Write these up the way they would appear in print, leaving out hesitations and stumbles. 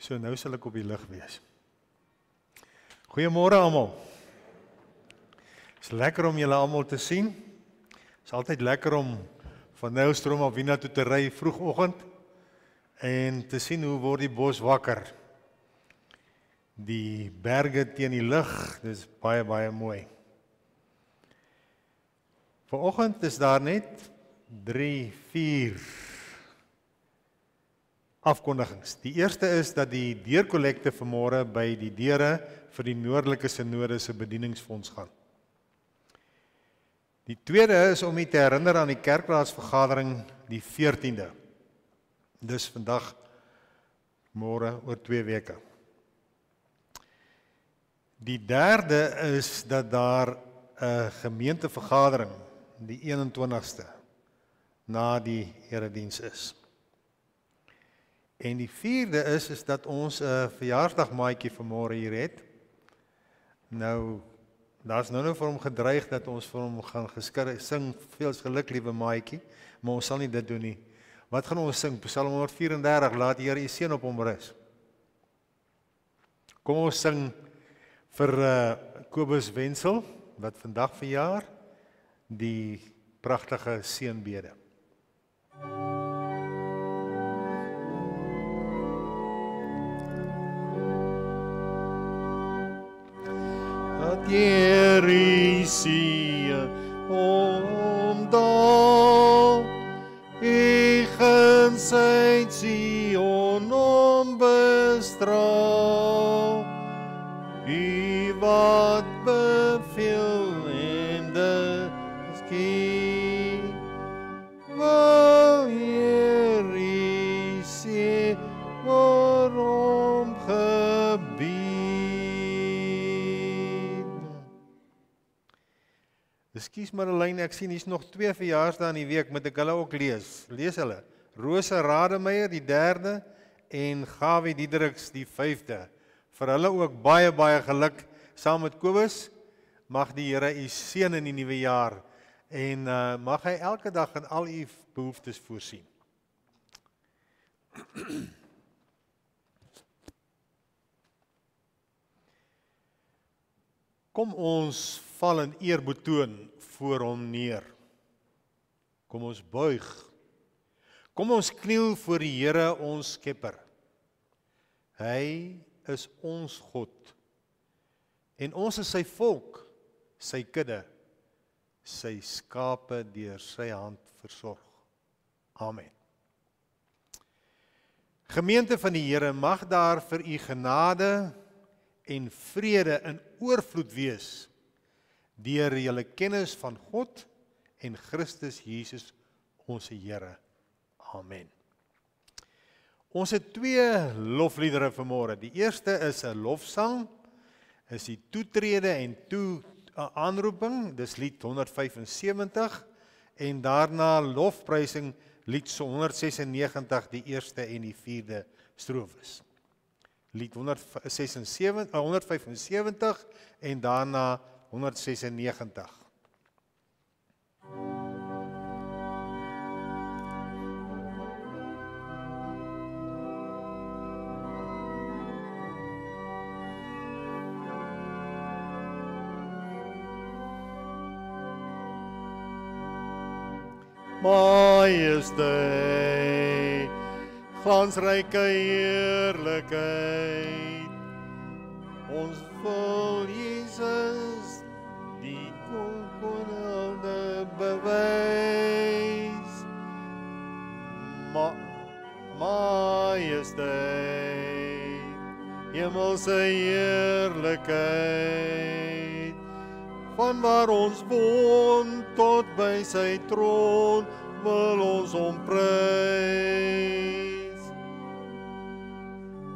So nou sal ek op die lig wees. Goeiemôre almal. Is lekker om julle almal te sien. Is altyd lekker om van Nylstroom af Wiener toe te ry vroegoggend en te sien hoe word die bos wakker. Die berge teen die lug, dis baie baie mooi. Vanoggend is daar net 3, 4 afkondigings. Die eerste is dat die deurkollekte vanmôre by die deure vir die Noordelike Sinode se bedieningsfonds gaan. Die tweede is om u te herinner aan die kerkraadsvergadering die 14de. Dis vandag, môre oor 2 weke. Die derde is dat daar 'n gemeentevergadering die 21ste na die erediens is. En die vierde is dat ons 'n verjaarsdagmaatjie vanmôre hier het. Nou, daar's nou vir hom gedreig dat ons vir hom gaan sing, veel geluk liewe maatjie, maar ons sal nie dit doen nie. Wat gaan ons sing? Psalm 134, laat die Here u seën op hom rus. Kom ons sing vir Kobus Wenzel, wat vandag verjaar, die pragtige seënbede. Dat Here seën omdaal, en sy Sion onbestraal, u wat beveel en dit skiet, wil Here sê waarom gebied. Ekskuus Marlene, ek sien hier's nog 2 verjaarsdae in die week, moet ek hulle ook lees. Lees hulle. Rosa Rademeier die 3de en Gawie Diedriks die 5de. Vir hulle ook baie baie geluk saam met Kobus. Mag die Here u seën in die nuwe jaar en mag hy elke dag in al u behoeftes voorsien. Kom ons val in eer betoon voor hom neer. Kom ons buig. Kom ons kniel voor die Here ons Skepper. Hy is ons God. En ons is sy volk, sy kudde, sy skape deur sy hand versorg. Amen. Gemeente van die Here, mag daar vir u genade en vrede in oorvloed wees deur julle kennis van God en Christus Jesus ons Here. Amen. Ons het 2 lofliedere vanmôre. Die eerste is 'n lofsang, is die toetrede en aanroeping, dis lied 175 en daarna lofprysing lied 196, die eerste en die 4de strofes. Lied 175 en daarna 196. Majesteit, glansryke heerlikheid, ons wil Jesus die koningde bewys. Majesteit, hemelse heerlikheid, van waar ons woon tot by sy troon wil ons hom prys.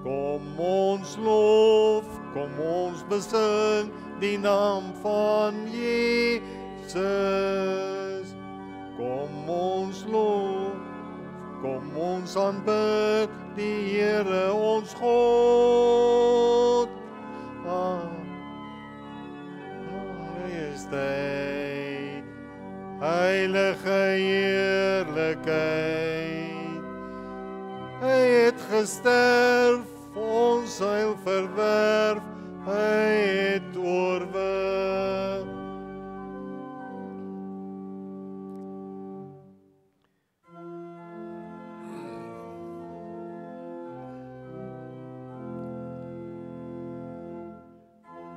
Kom ons lof, kom ons besing die naam van Jesus. Kom ons lof, kom ons aanbid die Here ons God. Majesteit, heilige heerlikheid, hy het gesterf om ons heil verwerf, hy het oorwin.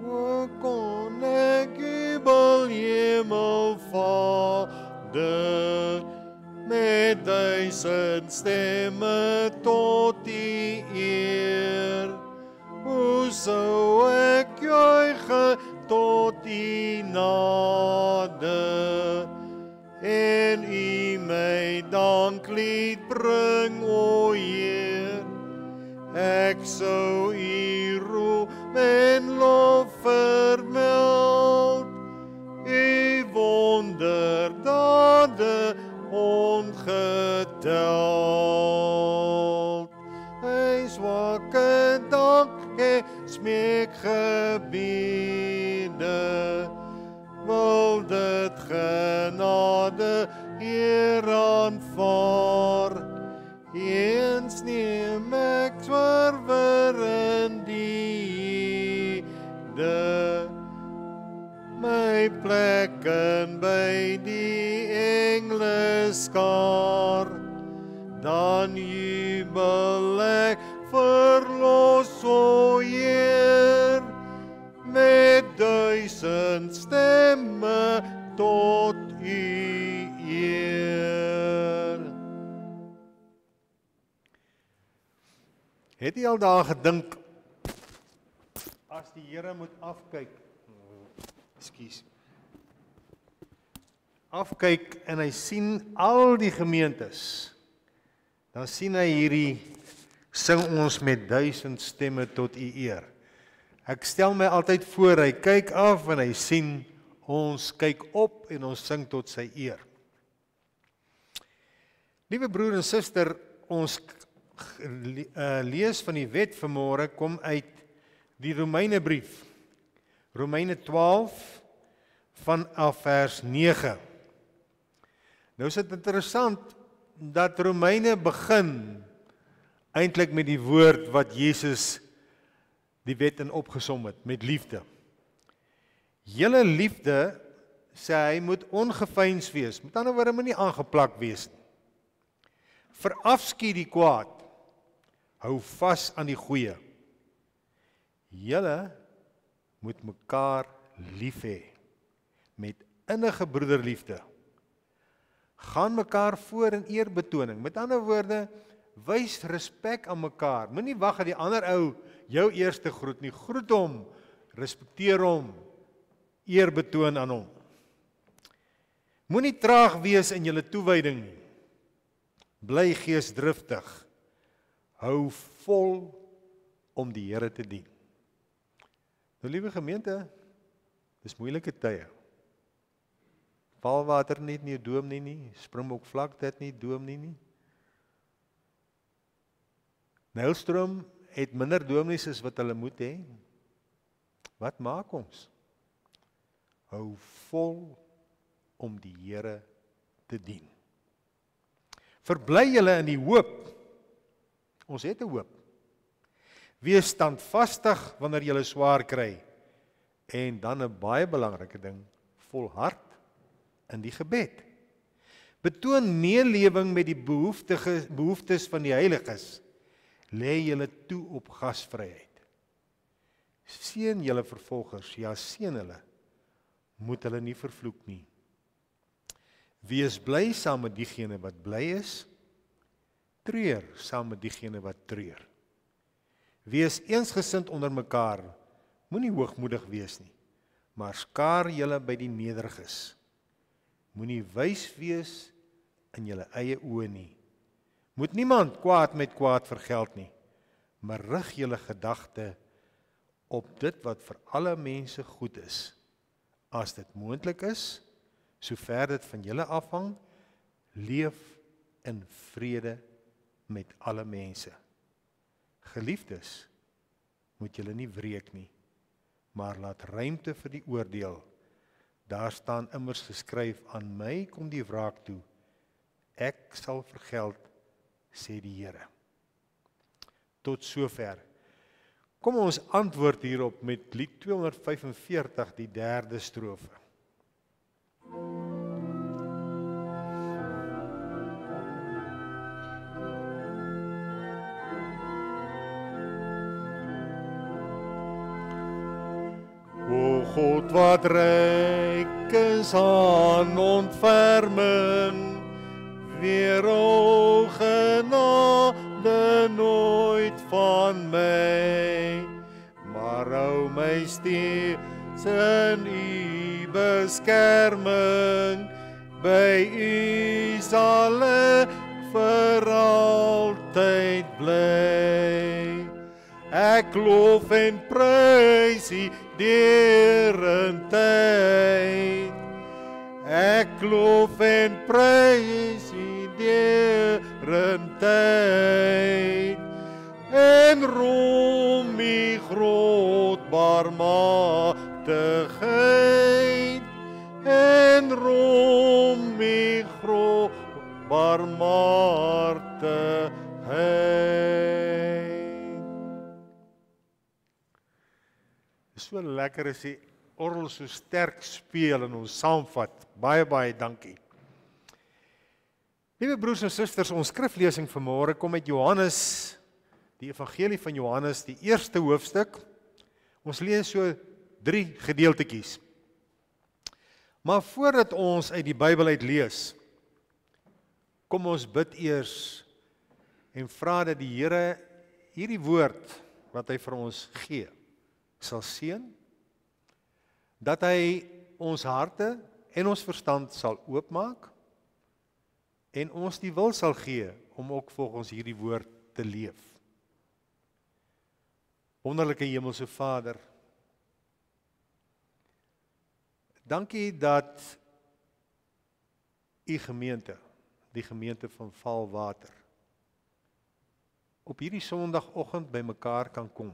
O kon ek jubel, Hemelvader, met 1000 stemme tot U eer. Hoe sou ek juich tot U nade, en U my danklied bring, o Heer. Ek sou U roem en lof vermeld, U wonderdade ongeteld. Hy zwakke dank en smeekgebede, wil dit genade Heer aanvaar. Eens neem ek zwerver in die Hede, my plekken by die engeleskaar, dan jubel ek verlos, o Heer, met 1000 stemme tot U eer. Het jy al daar gedink, as die Here moet afkyk, afkyk en hy sien al die gemeentes, dan sien hy hierdie, sing ons met 1000 stemme tot U eer. Ek stel my altyd voor, hy kyk af en hy sien, ons kyk op en ons sing tot sy eer. Liewe broer en suster, ons lees van die wet vanmôre kom uit die Romeinebrief, Romeine 12 vanaf vers 9. Nou is dit interessant dat Romeine begin eintlik met die woord wat Jesus die wet in opgesom het, met liefde. Julle liefde, sê hy, moet ongeveins wees, met ander woorde moet nie aangeplak wees nie. Verafskiet die kwaad, hou vas aan die goeie. Julle moet mekaar lief hê, met innige broederliefde. Gaan mekaar voor in eerbetoning. Met ander woorde, wys respek aan mekaar. Moenie wag dat die ander ou jou eerste groet nie. Groet hom, respekteer hom, eer betoon aan hom. Moenie traag wees in julle toewyding nie. Bly geesdriftig. Hou vol om die Here te dien. Nou liewe gemeente, dis moeilike tye. Valwater net nie, Dominee nie, Springbok vlak dit nie, Dominee nie. Nylstroom het minder dominees as wat hulle moet hê. Wat maak ons? Hou vol om die Here te dien. Verbly julle in die hoop. Ons het 'n hoop. Wees standvastig wanneer julle swaar kry. En dan 'n baie belangrike ding, volhard in die gebed. Betoon meelewing met die behoeftes van die heiliges. Lê julle toe op gasvryheid. Seën julle vervolgers, ja seën hulle, moet hulle nie vervloek nie. Wees bly saam met diegene wat bly is, treur saam met diegene wat treur. Wees eensgesind onder mekaar, moenie hoogmoedig wees nie, maar skaar julle by die nederiges. Moenie wys wees in julle eie oë nie. Moet niemand kwaad met kwaad vergeld nie, maar rig julle gedagte op dit wat vir alle mense goed is. As dit moontlik is, sover dit van julle afhang, leef in vrede met alle mense. Geliefdes, moet julle nie wreek nie, maar laat ruimte vir die oordeel. Daar staan immers geskryf, aan my kom die wraak toe, ek sal vergeld, sê die Here. Tot sover. Kom ons antwoord hierop met lied 245, die 3de strofe. O God, wat ryk is aan ontferming, weer o genade nooit van my, maar hou my steeds in u beskerming, by u sal ek vir altyd bly. Ek loof en prys u derentyd. Ek loof en prys u derentyd. En roem u groot barmhartigheid. En roem u groot barmhartigheid. So lekker as die orgel so sterk speel en ons saamvat. Baie, baie dankie. Liewe broers en susters, ons skriflesing vanmôre kom uit Johannes, die evangelie van Johannes, die 1ste hoofstuk. Ons lees so 3 gedeeltetjies. Maar voordat ons uit die Bybel uit lees, kom ons bid eers en vra dat die Here hierdie woord wat hy vir ons gee, sal seën, dat hy ons harte en ons verstand sal oopmaak en ons die wil sal gee om ook volgens hierdie woord te leef. Wonderlike Hemelse Vader, dankie dat u gemeente, die gemeente van Valwater, op hierdie Sondagoggend by mekaar kan kom.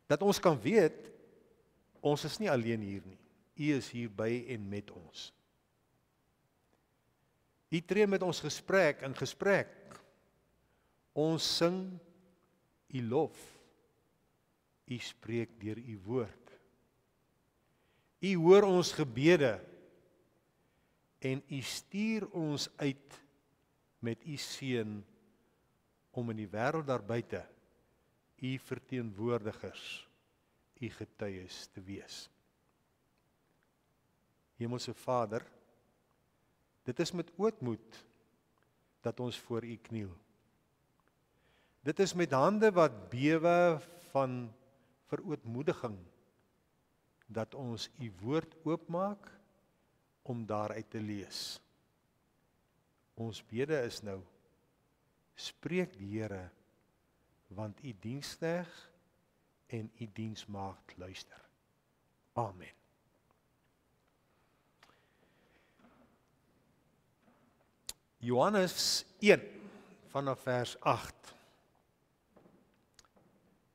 Dat ons kan weet, ons is nie alleen hier nie. U is hier by en met ons. U tree met ons in gesprek. Ons sing u lof. U spreek deur u woord. U hoor ons gebede en u stuur ons uit met u seun om in die wêreld daar buite u verteenwoordigers, u getuies te wees. Hemelse Vader, dit is met ootmoed dat ons voor u kniel. Dit is met hande wat bewe van verootmoediging dat ons u woord oopmaak om daaruit te lees. Ons bede is nou, spreek die Here, want u diensknegt en u diensmaagd luister. Amen. Johannes 1 vanaf vers 8.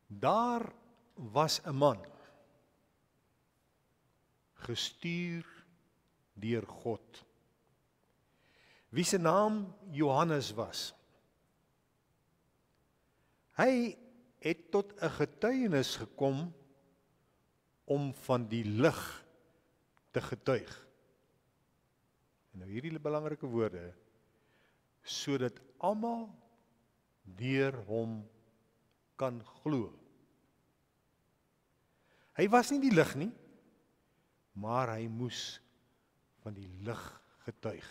Daar was 'n man, gestuur deur God, wie se naam Johannes was. Hy het tot 'n getuienis gekom om van die lig te getuig. En nou hierdie belangrike woorde, sodat almal deur hom kan glo. Hy was nie die lig nie, maar hy moes van die lig getuig.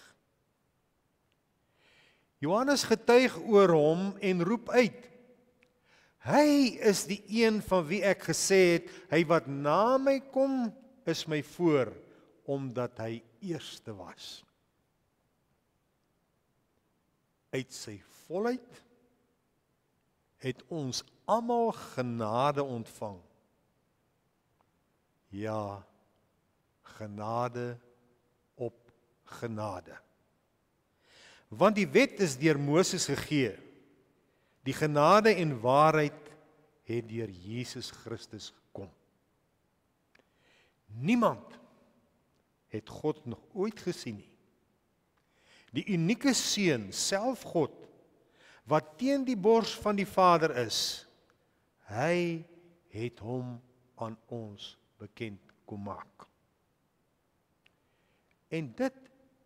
Johannes getuig oor hom en roep uit: Hy is die een van wie ek gesê het, hy wat na my kom, is my voor, omdat hy eerste was. Uit sy volheid het ons almal genade ontvang. Ja, genade op genade. Want die wet is deur Moses gegee. Die genade en waarheid het deur Jesus Christus gekom. Niemand het God nog ooit gesien nie. Die unieke Seun, self God, wat teen die bors van die Vader is, Hy het hom aan ons bekend kom maak. En dit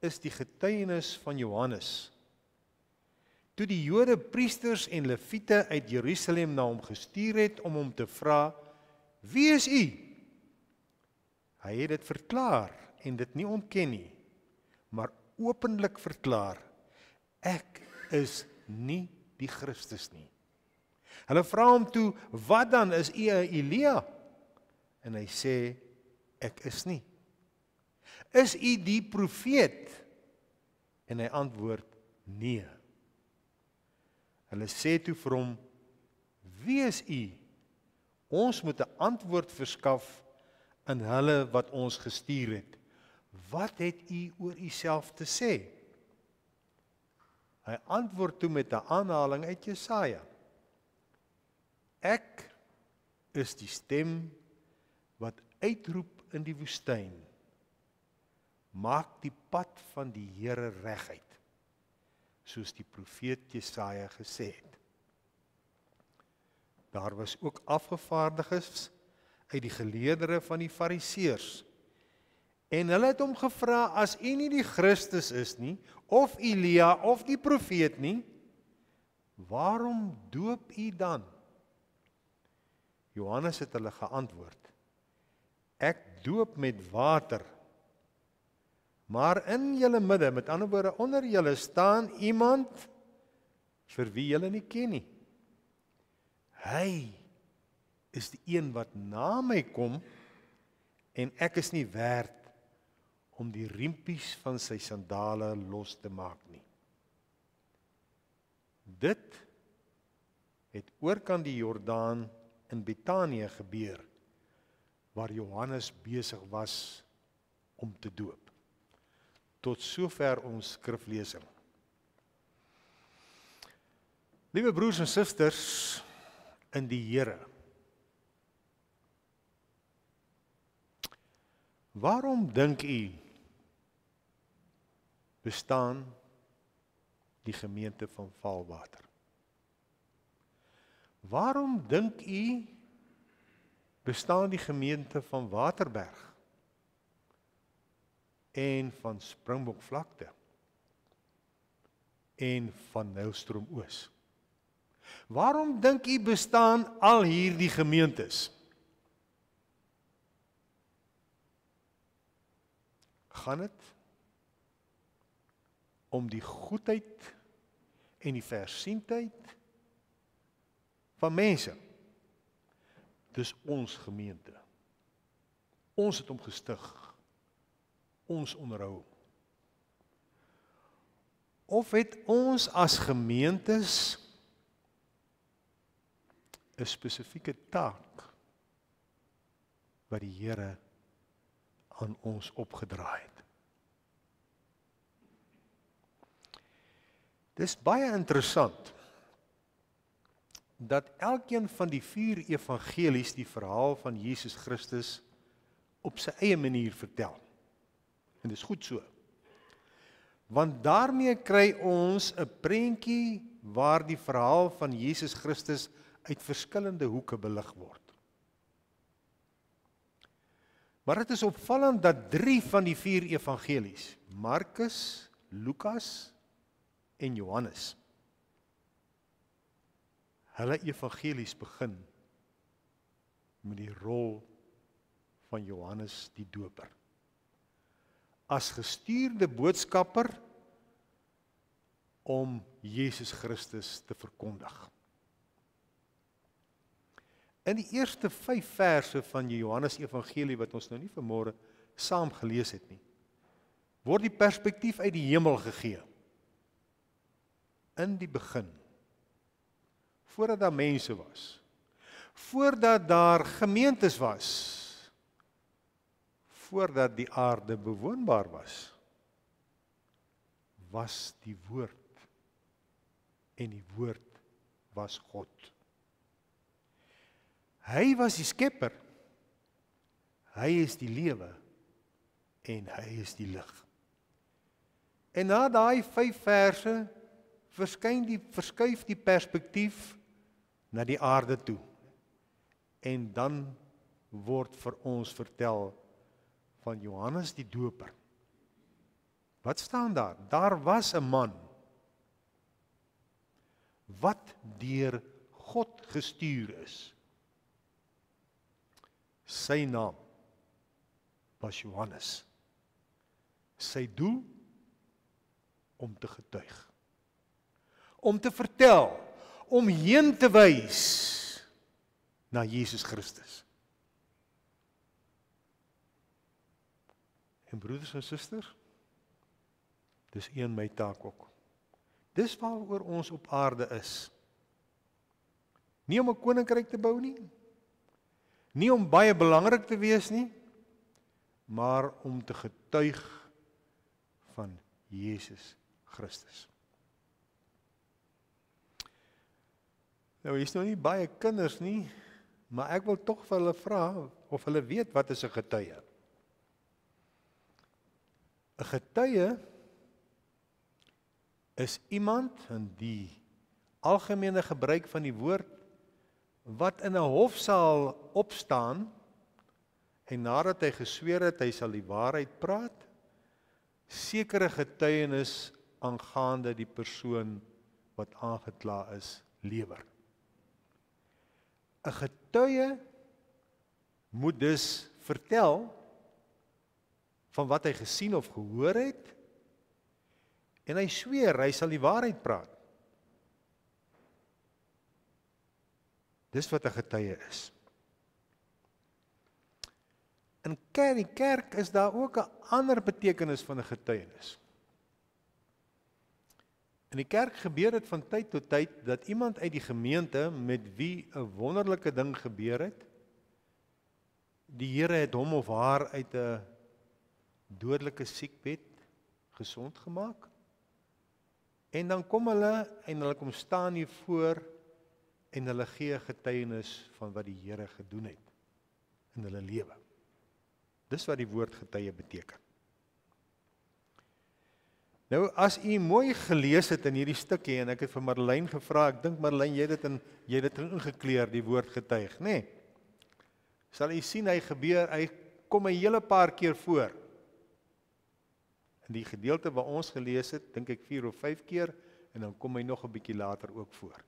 is die getuienis van Johannes. Toe die Jode priesters en leviete uit Jerusalem na hom gestuur het om hom te vra, wie is u? Hy het dit verklaar en dit nie ontken nie, maar openlik verklaar, ek is nie die Christus nie. Hulle vra hom toe, wat dan, is u 'n Elia? En hy sê, ek is nie. Is u die profeet? En hy antwoord, nee. Hulle sê toe vir hom, wie is u? Ons moet 'n antwoord verskaf aan hulle wat ons gestuur het. Wat het u oor uself te sê? Hy antwoord toe met 'n aanhaling uit Jesaja. Ek is die stem wat uitroep in die woestyn. Maak die pad van die Here reguit, soos die profeet Jesaja gesê het. Daar was ook afgevaardiges uit die geleerdere van die Fariseërs. En hulle het hom gevra, as u nie die Christus is nie, of Elia, of die profeet nie, waarom doop u dan? Johannes het hulle geantwoord, ek doop met water, maar in julle midde, met ander woorde, onder julle staan iemand vir wie julle nie ken nie. Hy is die een wat na my kom, en ek is nie werd om die riempies van sy sandale los te maak nie. Dit het oorkant die Jordaan in Betanië gebeur, waar Johannes besig was om te doop. Tot sover ons skriflesing. Liewe broers en susters in die Here, waarom dink u bestaan die gemeente van Vaalwater? Waarom dink u bestaan die gemeente van Waterberg en van Springbokvlakte en van Nylstroom Oos? Waarom dink u bestaan al hierdie gemeentes? Gaan dit om die goedheid en die versiendheid van mense? Dis ons gemeente. Ons het hom gestig. Ons onderhou. Of het ons as gemeentes 'n spesifieke taak wat die Here aan ons opgedraai het? Dis baie interessant dat elkeen van die 4 evangelies die verhaal van Jesus Christus op sy eie manier vertel. En dis goed so. Want daarmee kry ons 'n prentjie waar die verhaal van Jesus Christus uit verskillende hoeke belig word. Maar dit is opvallend dat 3 van die 4 evangelies, Markus, Lukas en Johannes, hulle evangelies begin met die rol van Johannes die Doper. As gestuurde boodskapper om Jesus Christus te verkondig. In die eerste 5 verse van die Johannes evangelie wat ons nou nie vanmôre saam gelees het nie, word die perspektief uit die hemel gegee. In die begin, voordat daar mense was, voordat daar gemeentes was, voordat die aarde bewoonbaar was, was die woord, en die woord was God. Hy was die skepper, hy is die lewe, en hy is die lig. En na daai 5 verse, verskuif die perspektief na die aarde toe. En dan word vir ons vertel van Johannes die Doper. Wat staan daar? Daar was 'n man wat deur God gestuur is. Sy naam was Johannes. Sy doel om te getuig, om te vertel, om heen te wys na Jesus Christus. En broeders en susters, dis een my taak ook. Dis waaroor ons op aarde is. Nie om 'n koninkryk te bou nie, nie om baie belangrik te wees nie, maar om te getuig van Jesus Christus. Nou, hier is nou nie baie kinders nie, maar ek wil tog vir hulle vra, of hulle weet wat is 'n getuie. 'n Getuie is iemand in die algemene gebruik van die woord, wat in 'n hofsaal opstaan, en nadat hy gesweer het, hy sal die waarheid praat, sekere getuienis aangaande die persoon wat aangekla is, lewer. 'n Getuie moet dus vertel van wat hy gesien of gehoor het, en hy sweer, hy sal die waarheid praat. Dis wat 'n getuie is. In die kerk is daar ook 'n ander betekenis van 'n getuienis. In die kerk gebeur dit van tyd tot tyd, dat iemand uit die gemeente, met wie 'n wonderlike ding gebeur het, die Here het hom of haar uit 'n dodelike siekbed gesond gemaak, en dan kom hulle, en hulle kom staan hier voor, en hulle gee getuienis van wat die Here gedoen het in hulle lewe. Dis wat die woord getuie beteken. Nou, as u mooi gelees het in hierdie stukkie, en ek het vir Marlene gevra, ek dink Marlene, jy het dit ingekleer, die woord getuig, nê? Nee. Sal u sien, hy kom 'n hele paar keer voor. In die gedeelte wat ons gelees het, dink ek 4 of 5 keer, en dan kom hy nog 'n bietjie later ook voor.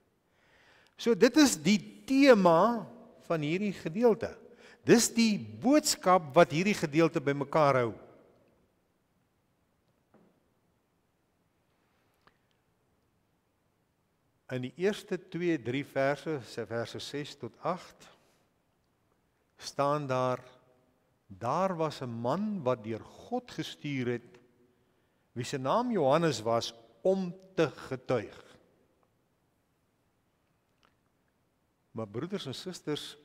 So dit is die tema van hierdie gedeelte. Dis die boodskap wat hierdie gedeelte bymekaar hou. In die eerste 2-3 verse, verse 6 tot 8, staan daar was 'n man wat deur God gestuur het, wie se naam Johannes was, om te getuig. Maar broeders en susters,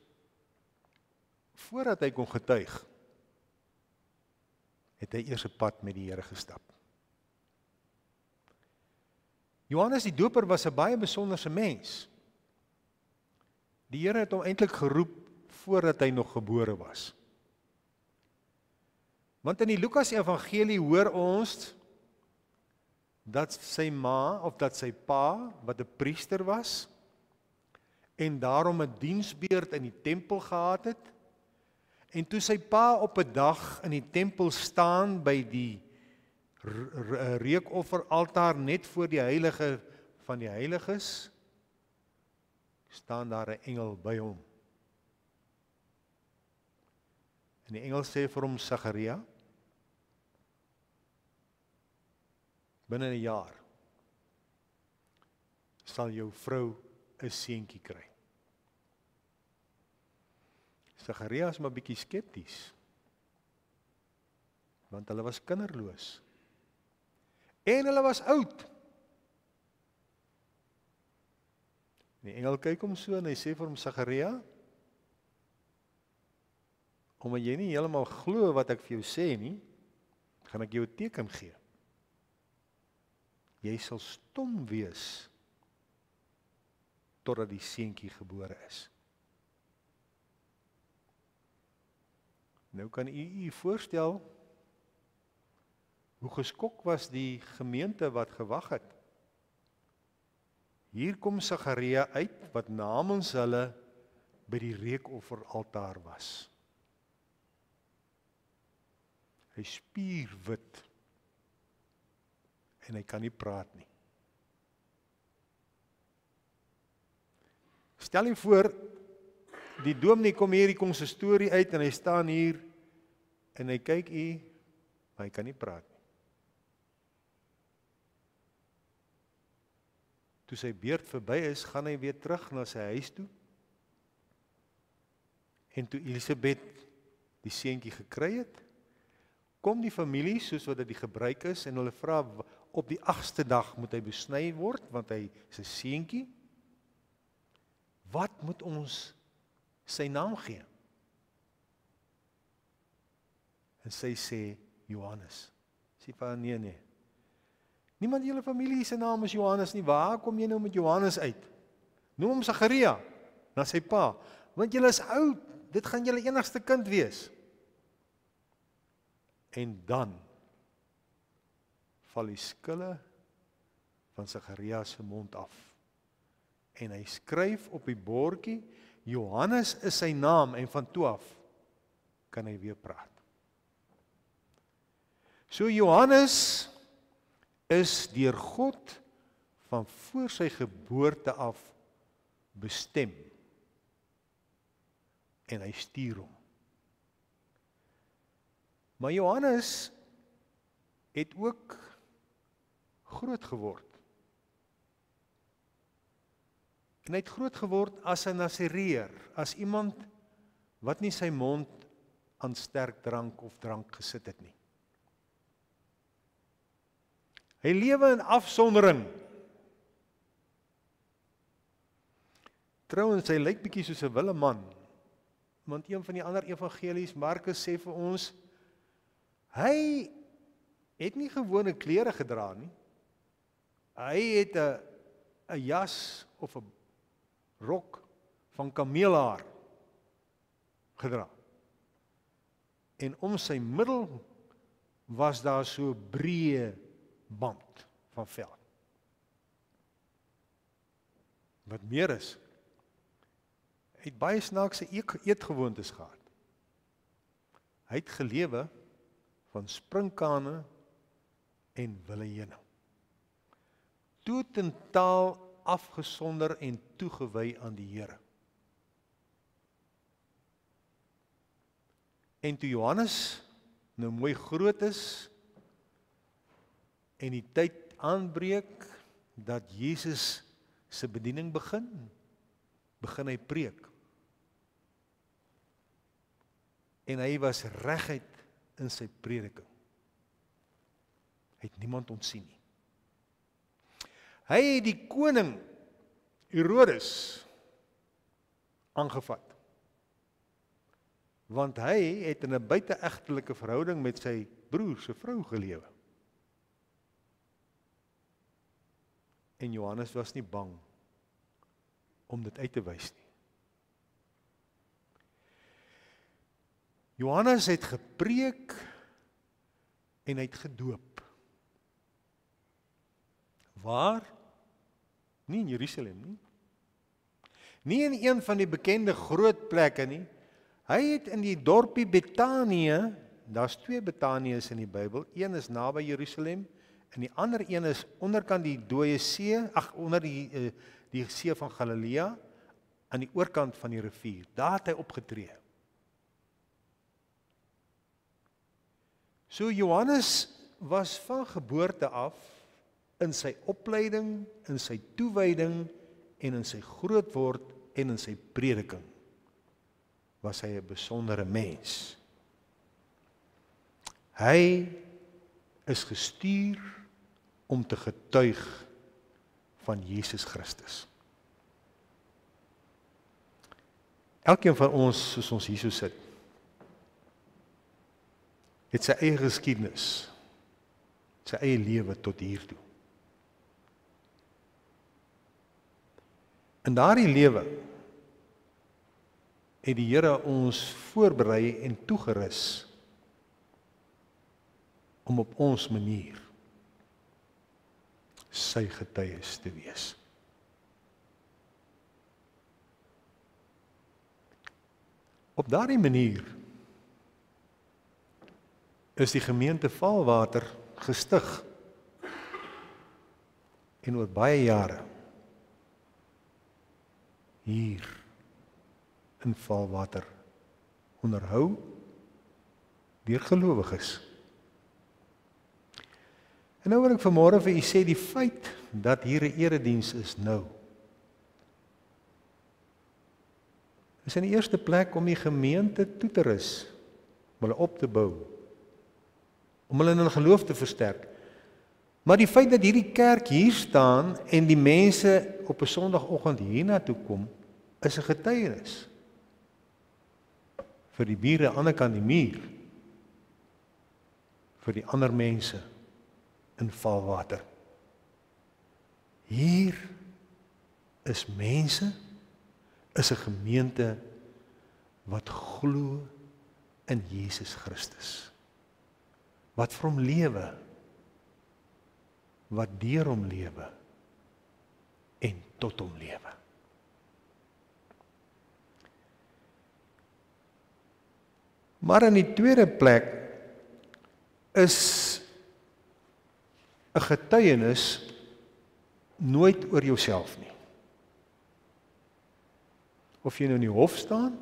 voordat hy kon getuig, het hy eers 'n pad met die Here gestap. Johannes die Doper was 'n baie besonderse mens. Die Here het hom eintlik geroep voordat hy nog gebore was. Want in die Lukas Evangelie hoor ons dat sy ma of dat sy pa, wat 'n priester was, en daarom 'n diensbeurt in die tempel gehad het, en toe sy pa op 'n dag in die tempel staan by die reukofferaltaar net voor die heilige van die heiliges, staan daar 'n engel by hom. En die engel sê vir hom, Sagaria, binne 'n jaar sal jou vrou 'n seentjie kry. Sagaria is maar bietjie skepties, want hulle was kinderloos. En hulle was oud. Die engel kyk hom so en hy sê vir hom, Sagaria, omdat jy nie heeltemal glo wat ek vir jou sê nie, gaan ek jou 'n teken gee. Jy sal stom wees totdat die seentjie gebore is. Nou kan u voorstel hoe geskok was die gemeente wat gewag het. Hier kom Sagaria uit wat namens hulle by die reukofferaltaar was. Hy spierwit en hy kan nie praat nie. Stel hom voor, die dominee kom hier, hy kom sy storie uit en hy staan hier en hy kyk maar hy kan nie praat nie. Toe sy beurt verby is, gaan hy weer terug na sy huis toe. En toe Elisabeth die seentjie gekry het, kom die familie, soos wat dit die gebruik is, en hulle vra, op die 8ste dag moet hy besny word, want hy is 'n seentjie. Wat moet ons sy naam gee? En sy sê, Johannes. Sê vir haar, nee. Niemand in julle familie se naam is Johannes nie, waar kom jy nou met Johannes uit? Noem hom Sagaria, na sy pa, want julle is oud, dit gaan julle enigste kind wees. En dan val die skille van Sagaria se mond af. En hy skryf op die bordjie, Johannes is sy naam, en van toe af kan hy weer praat. So Johannes is deur God van voor sy geboorte af bestem. En hy stuur hom. Maar Johannes het ook groot geword. En hy het groot geword as 'n Nasareër, as iemand wat nie sy mond aan sterk drank of drank gesit het nie. Hy lewe in afsondering. Trouwens, hy lyk bietjie soos 'n wille man. Want een van die ander evangelies, Markus, sê vir ons, hy het nie gewone klere gedra nie. Hy het 'n jas of 'n rok van kameelhaar gedra. En om sy middel was daar so 'n breë band van vel. Wat meer is, hy het baie snaakse eetgewoontes gehad. Hy het gelewe van sprinkane en willeene. Totaal afgesonder en toegewy aan die Here. En toe Johannes nou mooi groot is en die tyd aanbreek dat Jesus se bediening begin hy preek. En hy was reguit in sy prediking. Hy het niemand ontsien nie. Hy het die koning Herodes aangevat. Want hy het in 'n buiteegtelike verhouding met sy broer se vrou gelewe. En Johannes was nie bang om dit uit te wys nie. Johannes het gepreek en hy het gedoop. Waar? Nie in Jerusalem nie. Nie in een van die bekende groot plekke nie. Hy het in die dorpie Betanië, daar's 2 Betanië's in die Bybel, een is naby Jerusalem en die ander een is onderkant die dooie see, onder die see van Galilea, aan die oorkant van die rivier. Daar het hy opgetree. So Johannes was van geboorte af in sy opleiding, in sy toewyding en in sy grootword en in sy prediking was hy 'n besondere mens. Hy is gestuur om te getuig van Jesus Christus. Elkeen van ons, soos ons hier so sit, het sy eie geskiedenis, sy eie lewe tot hier toe. In daardie lewe het die Here ons voorberei en toegerus om op ons manier sy getuies te wees. Op daardie manier is die gemeente Valwater gestig en oor baie jare hier in Valwater onderhou deur gelowiges. En nou wil ek vanmôre vir u sê, die feit dat hier 'n erediens is nou, is in die eerste plek om die gemeente toe te rus, om hulle op te bou, om hulle in hulle geloof te versterk. Maar die feit dat hierdie kerk hier staan en die mense op 'n Sondagoggend hiernatoe kom, is 'n getuienis vir die bure aan die ander kant die muur, vir die ander mense in Valwater. Hier is mense, is 'n gemeente wat glo in Jesus Christus, wat vir hom lewe, wat deur hom lewe en tot hom lewe. Maar in die tweede plek is 'n getuienis nooit oor jouself nie. Of jy nou in die hof staan,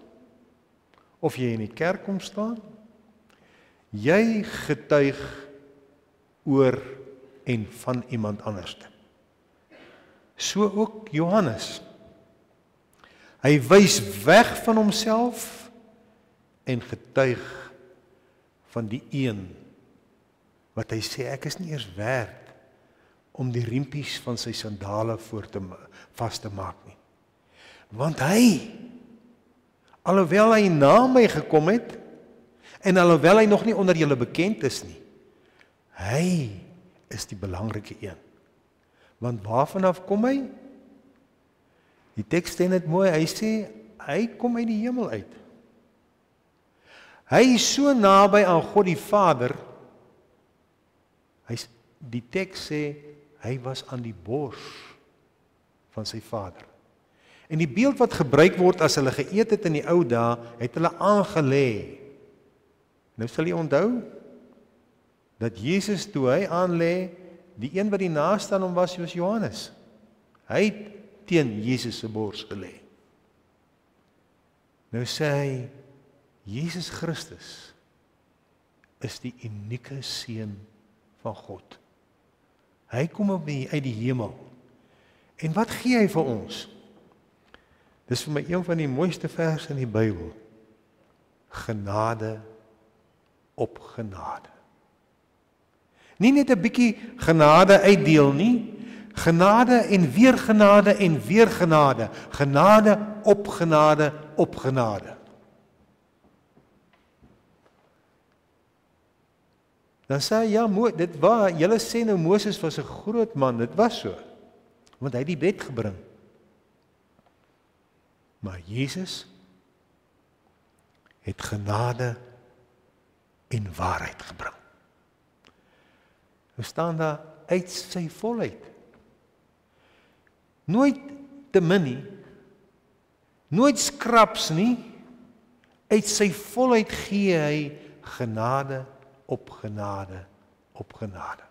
of jy in die kerk kom staan, jy getuig oor en van iemand anderste. So ook Johannes. Hy wys weg van homself en getuig van die een wat hy sê, ek is nie eers werd om die riempies van sy sandale vas te maak nie. Want hy, alhoewel hy na my gekom het, en alhoewel hy nog nie onder julle bekend is nie, hy is die belangrike een. Want waarvanaf kom hy? Die teks sê dit mooi, hy sê, hy kom uit die hemel uit. Hy is so naby aan God die Vader, die teks sê, hy was aan die bors van sy Vader. En die beeld wat gebruik word as hulle geëet het in die ou dae, het hulle aangelê. Nou sal jy onthou, dat Jesus toe hy aanlê, die een wat die naaste aan hom was Johannes. Hy het teen Jesus se bors gelê. Nou sê hy, Jesus Christus is die unieke seun van God. Hy kom uit die hemel. En wat gee hy vir ons? Dis vir my een van die mooiste verse in die Bybel. Genade op genade. Nie net 'n bietjie genade uitdeel nie, genade en weer genade en weer genade. Genade op genade op genade. Dan sê hy, ja, dit waar, julle sê nou Moses was 'n groot man, dit was so, want hy het die wet gebring. Maar Jesus het genade en waarheid gebring. Nou staan daar uit sy volheid. Nooit te min nie, nooit skraps nie, uit sy volheid gee hy genade op genade op genade.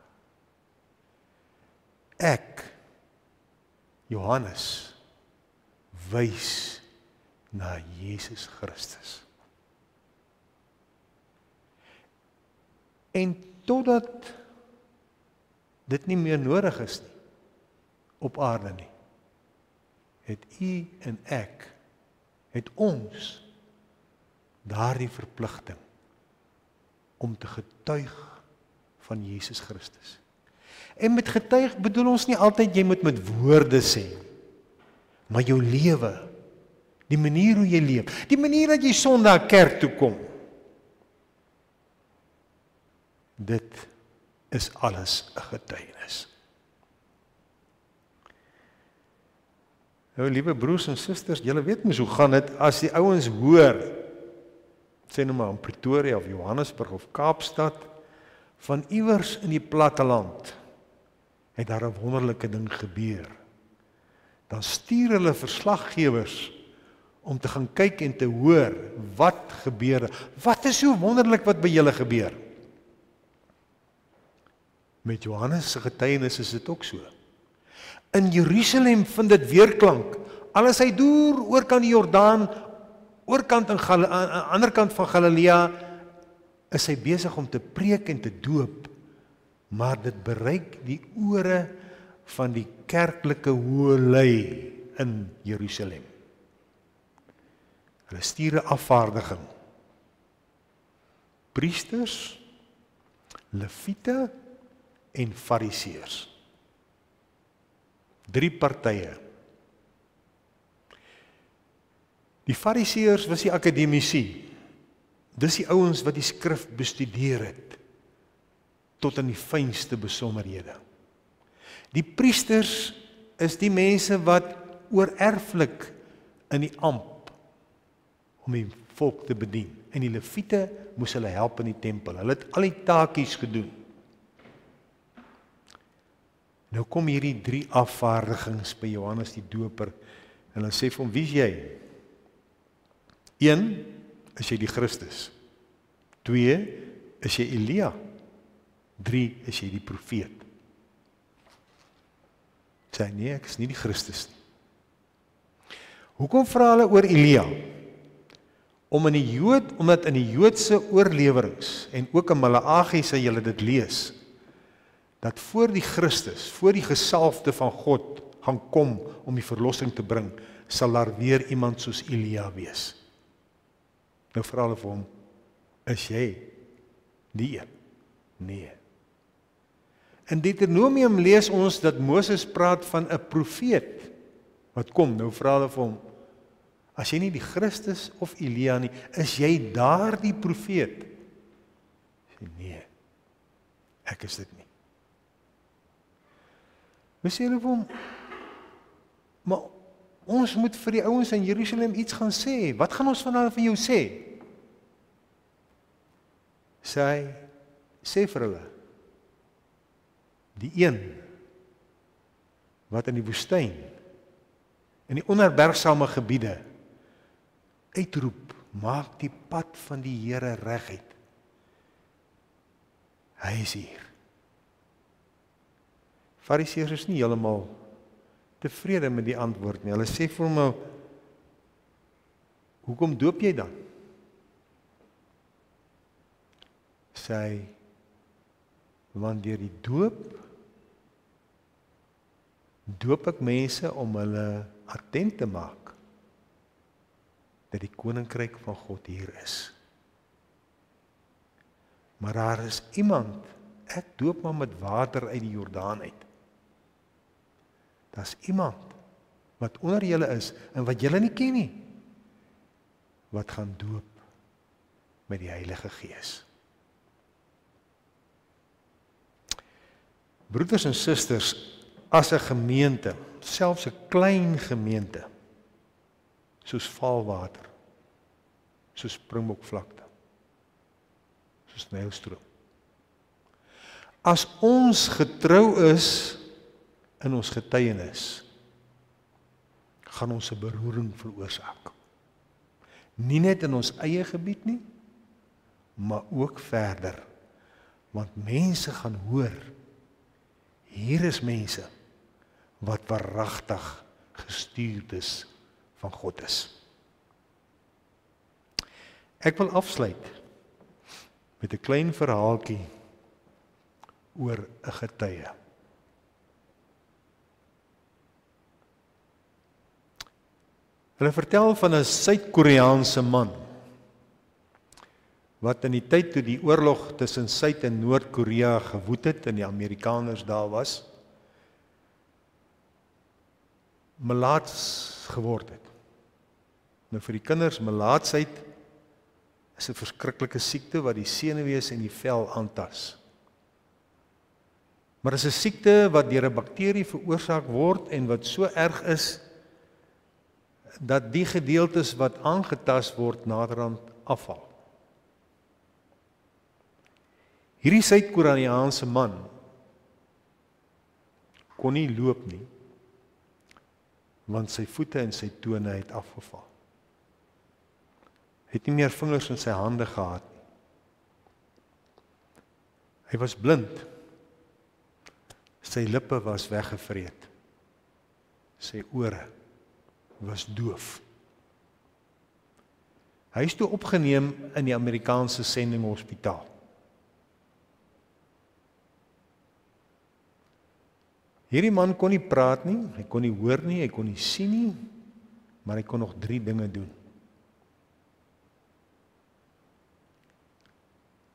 Ek, Johannes, wys na Jesus Christus. En totdat dit nie meer nodig is nie, op aarde nie, het u en ek, het ons daardie verpligting om te getuig van Jesus Christus. En met getuig bedoel ons nie altyd jy moet met woorde sê, maar jou lewe, die manier hoe jy leef, die manier dat jy Sondag kerk toe kom, dit is alles 'n getuienis. Nou, liewe broers en susters, julle weet mos hoe gaan dit as die ouens hoor, sê nou maar in Pretoria of Johannesburg of Kaapstad, van iewers in die platteland het daar 'n wonderlike ding gebeur. Dan stuur hulle verslaggewers om te gaan kyk en te hoor wat gebeur. Wat is so wonderlik wat by julle gebeur? Met Johannes se getuienis is dit ook so. In Jerusalem vind dit weerklank. Al is hy deur oorkant die Jordaan, oorkant aan ander kant van Galilea, is hy besig om te preek en te doop, maar dit bereik die ore van die kerklike hoëlei in Jerusalem. Hulle stuur 'n afvaardiging. Priesters, leviete en fariseërs. 3 partye. Die fariseërs was die akademici. Dis die ouens wat die skrif bestudeer het tot in die fynste besonderhede. Die priesters is die mense wat oorerflik in die amp om die volk te bedien. En die leviete moes hulle help in die tempel. Hulle het al die taakies gedoen. Nou kom hierdie 3 afvaardigings by Johannes die Doper en hulle sê vir hom, wie is jy? 1, is jy die Christus. 2, is jy Elia. 3, is jy die profeet. Sê hy, nee, ek is nie die Christus nie. Hoekom vra hulle oor Elia? Omdat in die Joodse oorleweringe en ook in Maleagi sê julle dit lees, dat voor die Christus, voor die gesalfde van God gaan kom om die verlossing te bring, sal daar weer iemand soos Elia wees. Nou vra hulle vir hom, is jy die een? Nee. In Deuteronomium lees ons dat Moses praat van 'n profeet wat kom. Nou vra hulle vir hom, as jy nie die Christus of Elia nie, is jy daardie profeet? Sê nee, ek is dit nie. We sê hulle vir hom, maar ons moet vir die ouens in Jerusalem iets gaan sê. Wat gaan ons van jou sê? Sê vir hulle, die een wat in die woestyn, in die onherbergsame gebiede, uitroep, maak die pad van die Here reguit. Hy is hier. Fariseërs is nie heeltemal tevrede met die antwoord nie. Hulle sê vir hom, hoekom doop jy dan? Sê hy, want deur die doop ek mense om hulle attent te maak dat die koninkryk van God hier is. Maar daar is iemand, ek doop maar met water uit die Jordaan uit. Daar's iemand wat onder julle is en wat julle nie ken nie, wat gaan doop met die Heilige Gees. Broeders en susters, as 'n gemeente, selfs 'n klein gemeente, soos Valwater, soos Springbokvlakte, soos Nylstroom. As ons getrou is in ons getuienis, gaan ons 'n beroering veroorsaak. Nie net in ons eie gebied nie, maar ook verder. Want mense gaan hoor, hier is mense wat waaragtig gestuurdes van God is. Ek wil afsluit met 'n klein verhaaltjie oor 'n getuie. Hulle vertel van 'n Suid-Koreaanse man wat in die tyd toe die oorlog tussen Suid- en Noord-Korea gewoed het en die Amerikaners daar was, melaats geword het. Nou vir die kinders, melaatsheid is 'n verskriklike siekte wat die senuwees en die vel aantas. Maar is 'n siekte wat deur 'n bakterie veroorsaak word en wat so erg is dat die gedeeltes wat aangetast word naderhand afval. Hierdie Suid-Koreaanse man kon nie loop nie, want sy voete en sy tone het afgeval. Het nie meer vingers in sy hande gehad nie. Hy was blind. Sy lippe was weggevreet. Sy ore was doof. Hy is toe opgeneem in die Amerikaanse sendinghospitaal. Hierdie man kon nie praat nie, hy kon nie hoor nie, hy kon nie sien nie, maar hy kon nog 3 dinge doen.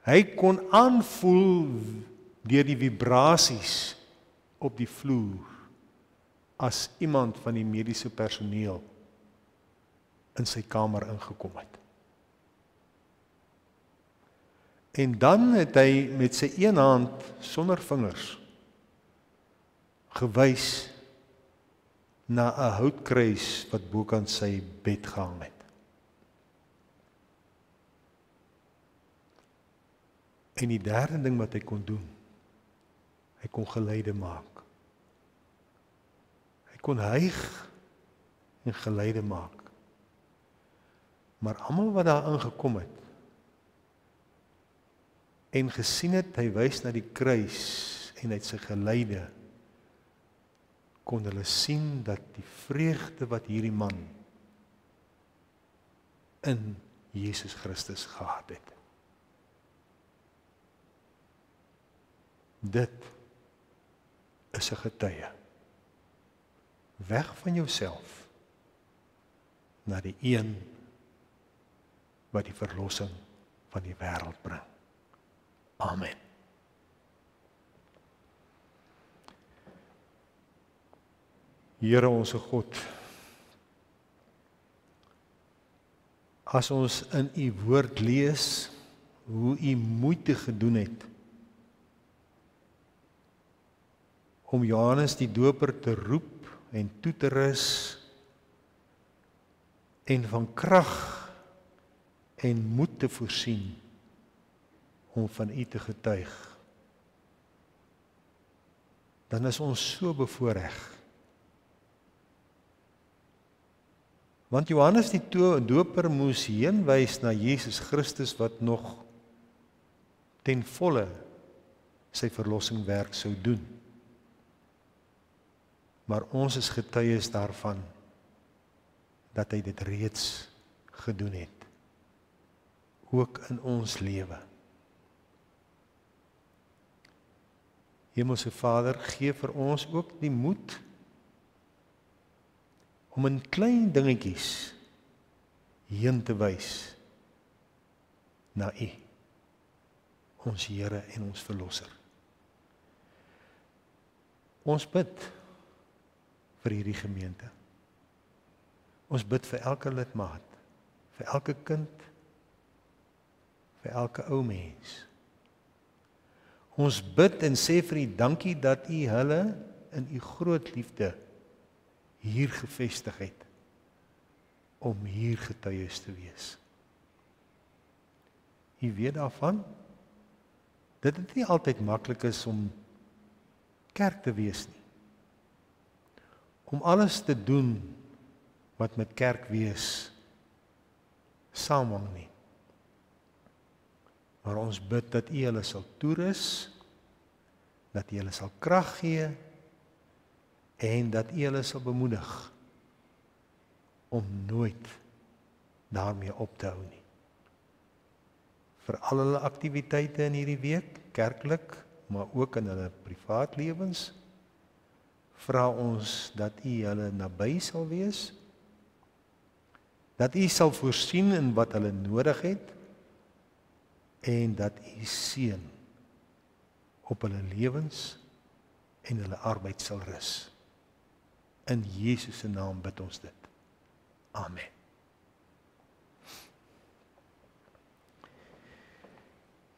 Hy kon aanvoel deur die vibrasies op die vloer as iemand van die mediese personeel in sy kamer ingekom het. En dan het hy met sy een hand sonder vingers gewys na 'n houtkruis wat bokant sy bed gehang het. En die derde ding wat hy kon doen, hy kon geluide maak. Hy kon hyg en geluide maak. Maar almal wat daar ingekom het en gesien het, hy wys na die kruis en uit sy geluide, kon hulle sien dat die vreugde wat hierdie man in Jesus Christus gehad het. Dit is 'n getuie. Weg van jouself na die een wat die verlossing van die wêreld bring. Amen. Here onse God, as ons in u woord lees hoe u moeite gedoen het om Johannes die Doper te roep en toe te rus en van krag en moed te voorsien om van u te getuig, dan is ons so bevoorreg. Want Johannes die Doper moes heenwys na Jesus Christus wat nog ten volle sy verlossingwerk sou doen. Maar ons is getuies daarvan dat hy dit reeds gedoen het, ook in ons lewe. Hemelse Vader, gee vir ons ook die moed om in klein dingetjies heen te wys na U, ons Here en ons Verlosser. Ons bid vir hierdie gemeente. Ons bid vir elke lidmaat, vir elke kind, vir elke ou mens. Ons bid en sê vir U dankie dat U hulle in U groot liefde hier gevestig het, om hier getuies te wees. U weet daarvan, dat dit nie altyd maklik is om kerk te wees nie. Om alles te doen wat met kerk wees saamhang nie. Maar ons bid dat U hulle sal toerus, dat U hulle sal krag gee en dat U hulle sal bemoedig om nooit daarmee op te hou nie. Vir al hulle aktiwiteite in hierdie week, kerklik, maar ook in hulle privaat lewens, vra ons dat U hulle naby sal wees, dat U sal voorsien in wat hulle nodig het, en dat U seën op hulle lewens en hulle arbeid sal rus. In Jesus se naam bid ons dit. Amen.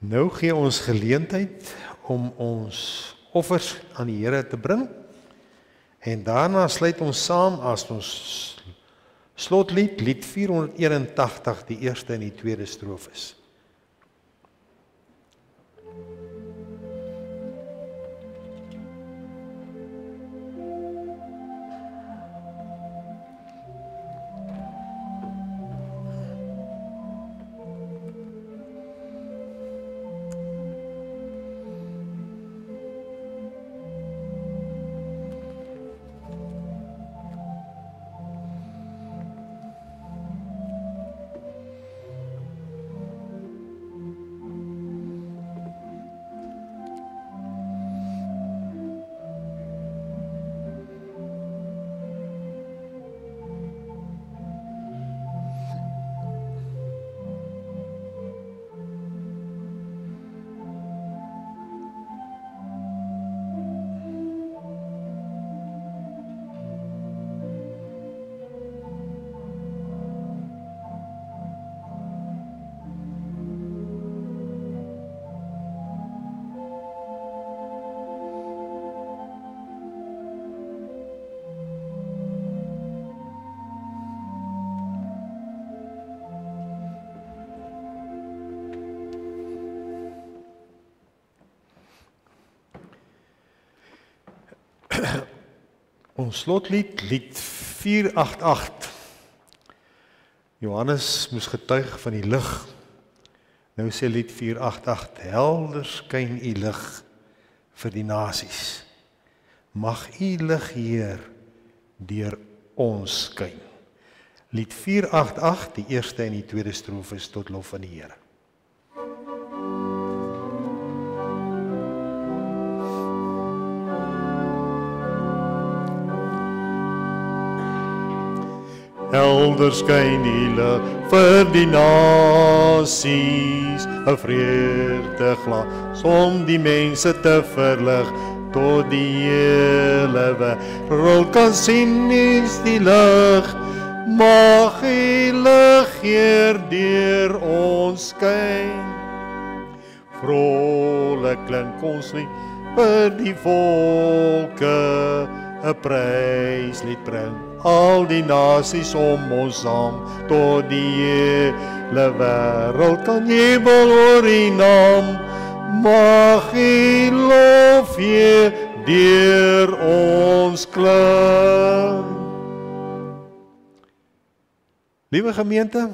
Nou gee ons geleentheid om ons offers aan die Here te bring, en daarna sluit ons saam as ons slotlied, lied 481, die eerste en die tweede strofes. Ons slotlied, lied 488. Johannes moes getuig van die lig. Nou sê lied 488, helder skyn u lig vir die nasies. Mag u lig, Heer, deur ons skyn. Lied 488, die eerste en die tweede strofe is tot lof van die Here. Helder skyn die lig vir die nasies, 'n vreugdeglas om die mense te verlig, tot die hele wêreld kan sien is die lig. Mag u lig, Heer, deur ons skyn. Vrolik klink ons lied vir die volke, 'n pryslied bring al die nasies om ons saam, tot die hele wêreld kan jubel oor u naam. Mag u lof, Heer, deur ons klink. Liewe gemeente,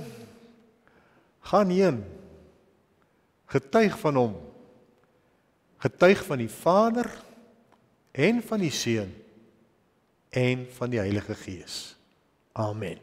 gaan heen, getuig van hom, getuig van die Vader en van die Seun en van die Heilige Gees. Amen.